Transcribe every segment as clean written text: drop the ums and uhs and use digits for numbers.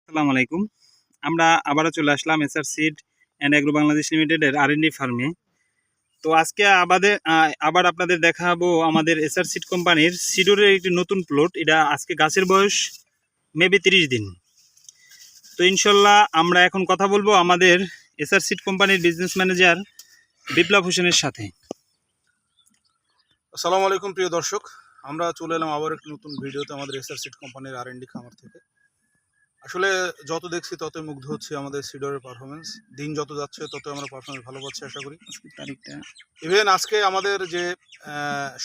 আসসালামু আলাইকুম। আমরা আবারও চলে আসলাম SR seed and agro Bangladesh লিমিটেডের R&D ফার্মে। তো আজকে আবার আপনাদের দেখাবো আমাদের এসআর সিড কোম্পানির সিডোরের একটি নতুন প্লট। এটা আজকে গাছের বয়স মেবি 30 দিন। তো ইনশাল্লাহ আমরা এখন কথা বলবো আমাদের এসআর সিড কোম্পানির বিজনেস ম্যানেজার বিপ্লব হোসেনের সাথে। আসসালামু আলাইকুম প্রিয় দর্শক, আমরা চলে এলাম আবার একটি নতুন ভিডিওতে আমাদের এসআর সিড কোম্পানির R&D খামার থেকে। আসলে যত দেখছি ততই মুগ্ধ হচ্ছে আমাদের সিডরের পারফরমেন্স। দিন যত যাচ্ছে তত আমরা পারফরমেন্স ভালো পাচ্ছি আশা করি। তারিখটা ইভেন আজকে আমাদের যে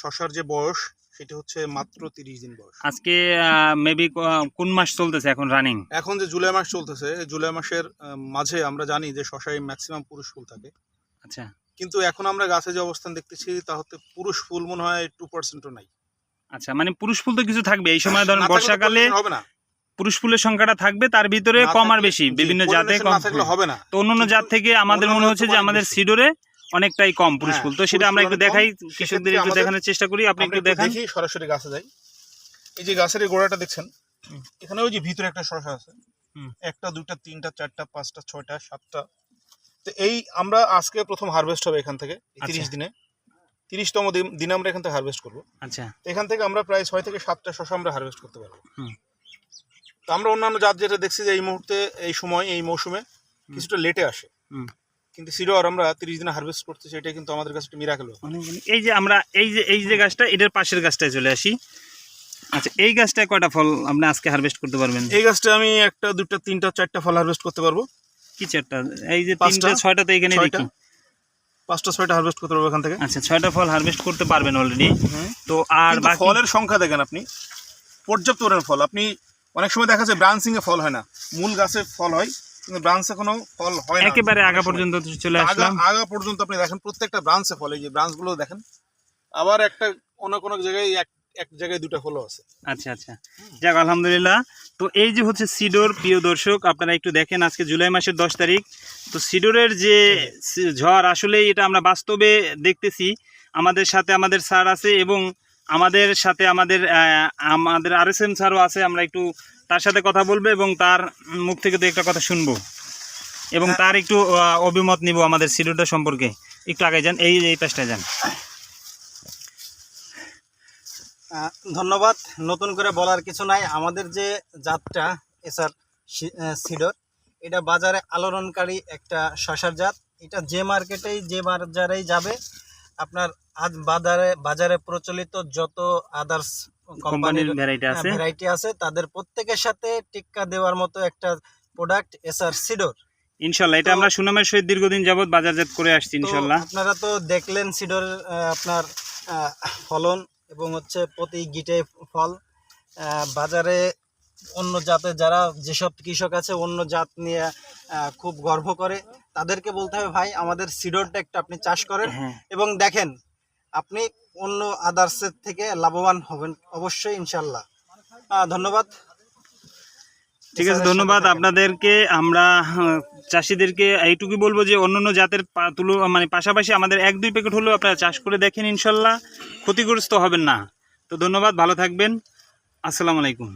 শশার যে বয়স সেটি হচ্ছে মাত্র 30 দিন বয়স। আজকে মেবি কোন মাস চলতেছে এখন রানিং? এখন যে জুলাই মাস চলতেছে, জুলাই মাসের মাঝে আমরা জানি যে শশায় ম্যাক্সিমাম পুরুষ ফুল থাকে। আচ্ছা, কিন্তু এখন আমরা গাছে যে অবস্থান দেখতেছি তা হতে পুরুষ ফুল মনে হয় 2%ও নাই। আচ্ছা, মানে পুরুষ ফুল তো কিছু থাকবে এই সময়, ধরুন বর্ষাকালে হবে না, পুরুষ ফুলের সংখ্যাটা থাকবে, তার ভিতরে কম আর বেশি বিভিন্ন জাতে কম থাকলে হবে না। তো অন্যান্য জাত থেকে আমাদের মনে হচ্ছে যে আমাদের সিডোরে অনেকটাই কম পুরুষ ফুল। তো সেটা আমরা একটু দেখাই, কৃষকদের একটু দেখানোর চেষ্টা করি। আপনি একটু দেখান। দেখি সরাসরি গাছে যাই। এই যে গাছের এই গোড়াটা দেখছেন, এখানে ওই যে ভিতরে একটা শশা আছে, একটা দুইটা তিনটা চারটা পাঁচটা ছয়টা সাতটা। তো এই আমরা আজকে প্রথম হারভেস্ট হবে এখান থেকে 30 দিনে, 30তম দিনে আমরা এখান থেকে হারভেস্ট করবো। আচ্ছা, এখান থেকে আমরা প্রায় 6 থেকে 7টা শশা আমরা হারভেস্ট করতে পারবো। তো আমরা অন্যান্য জাত যেটা দেখছি যে এই মুহূর্তে এই সময় এই মৌসুমে কিছুটা লেটে আসে, কিন্তু সিডর আমরা 30 দিনে হারভেস্ট করতেছি, এটা কিন্তু আমাদের কাছে একটা মিরাকেল। এই যে আমরা এই যে গাছটা, এটার পাশের গাছটায় চলে আসি। আচ্ছা, এই গাছটায় কয়টা ফল আপনি আজকে হারভেস্ট করতে পারবেন? এই গাছটা আমি একটা দুইটা তিনটা চারটা ফল হারভেস্ট করতে পারবো। কি চারটা? এই যে 3টা 6টা তো এখানে দেখি, 5টা 6টা হারভেস্ট করতে পারবো এখান থেকে। আচ্ছা, 6টা ফল হারভেস্ট করতে পারবেন অলরেডি। তো আর বাকি ফলের সংখ্যা দেখেন আপনি, পর্যাপ্ত পরিমাণ ফল। আপনি অনেক সময় দেখা যায় ব্রাঞ্চিং এ ফল হয় না, মূল গাছে ফল হয় কিন্তু ব্রাঞ্চে কোনো ফল হয় না। একেবারে আগা পর্যন্ত চলে আসলাম। আগা পর্যন্ত আপনি দেখেন প্রত্যেকটা ব্রাঞ্চে ফল, এই যে ব্রাঞ্চগুলো দেখেন। আবার একটা কোনো জায়গায় এক জায়গায় দুটো ফলও আছে। আচ্ছা আচ্ছা, যাক আলহামদুলিল্লাহ। তো এই যে হচ্ছে সিডোর, প্রিয় দর্শক আপনারা একটু দেখেন, আজকে জুলাই মাসের 10 তারিখ। তো সিডোরের যে ঝড়, আসলেই এটা আমরা বাস্তবে দেখতেছি। আমাদের সাথে আমাদের স্যার আছে এবং আমাদের সাথে আমাদের RSM স্যারও আছে। আমরা একটু তার সাথে কথা বলবো এবং তার মুখ থেকে তো একটা কথা শুনবো এবং তার একটু অভিমত নিব আমাদের সিডোরটা সম্পর্কে। একটু আগে যান, এই পাশটায় যান। ধন্যবাদ। নতুন করে বলার কিছু নাই। আমাদের যে জাতটা এসআর সিডর, এটা বাজারে আলোড়নকারী একটা শশার জাত। এটা যে মার্কেটেই যে বাজারেই যাবে, আপনার আজ বাজারে প্রচলিত যত আদার্স কোম্পানির ভ্যারাইটি আছে তাদের প্রত্যেকের সাথে টিক্কা দেওয়ার মতো একটা প্রোডাক্ট এসআর সিডর। ইনশাল্লাহ এটা আমরা সুনামের সহিত দীর্ঘদিন যাবত বাজারজাত করে আসছি ইনশাল্লাহ। আপনারা তো দেখলেন সিডরের আপনার ফলন এবং হচ্ছে প্রতি গিটে ফল। বাজারে অন্য জাতের যারা যেসব কৃষক আছে অন্য জাত নিয়ে খুব গর্ব করে, তাদেরকে বলতে হবে ভাই আমাদের সিডরটা একটু আপনি চাষ করেন এবং দেখেন আপনি অন্য আদার্সের থেকে লাভবান হবেন অবশ্যই ইনশাল্লাহ। ধন্যবাদ। ঠিক আছে, ধন্যবাদ আপনাদেরকে। আমরা চাষিদেরকে এইটুকুই বলবো যে অন্যান্য জাতের পাশাপাশি আমাদের 1-2 প্যাকেট হলেও আপনারা চাষ করে দেখেন, ইনশাল্লাহ ক্ষতিগ্রস্ত হবেন না। তো ধন্যবাদ, ভালো থাকবেন। আসসালামু আলাইকুম।